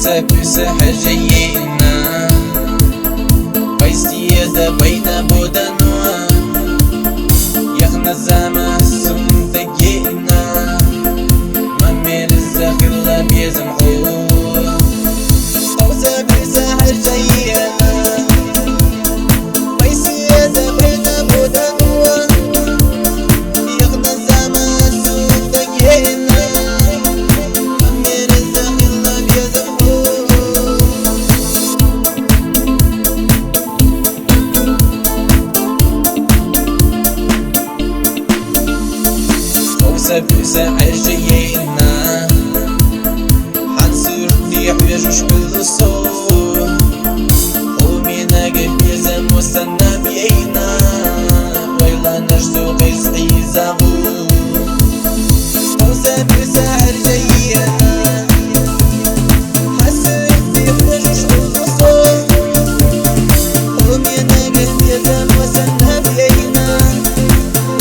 بسحر جينا ويستيد بين بودنوا يخنا الزمان السم تجينا ممير الزخير بيزم خوف قوسة بسحر جينا ويستيد بين بودنوا يخنا الزمان السم تجينا بسحر جينا حنصير ريح يجوش بالصوت ومينا قلب يزم واستنى بينا ويلا نجدو قيس عيزاغو بسحر جينا حنصير ريح يجوش بالصوت ومينا قلب يزم واستنى بينا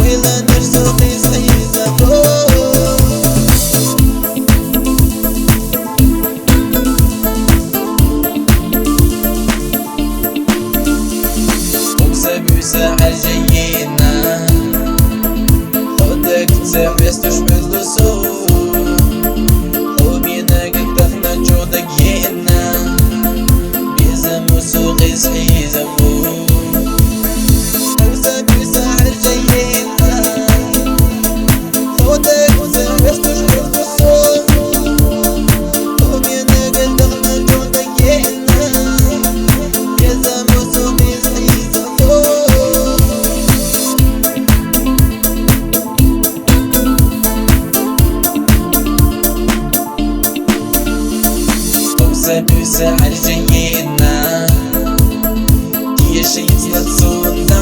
ويلا نجدو قيس عيزاغو بسحر جينا خدك تسعبس تشبه الصوت ومينا قدرنا جودك جينا بيزم وسوق يصحي زبون بسحر جينا خدك تسعبس تشبه الصوت ومينا قدرنا جودك جينا بيزم وسوق يصحي زبون بسحر جينا كي شي تصلت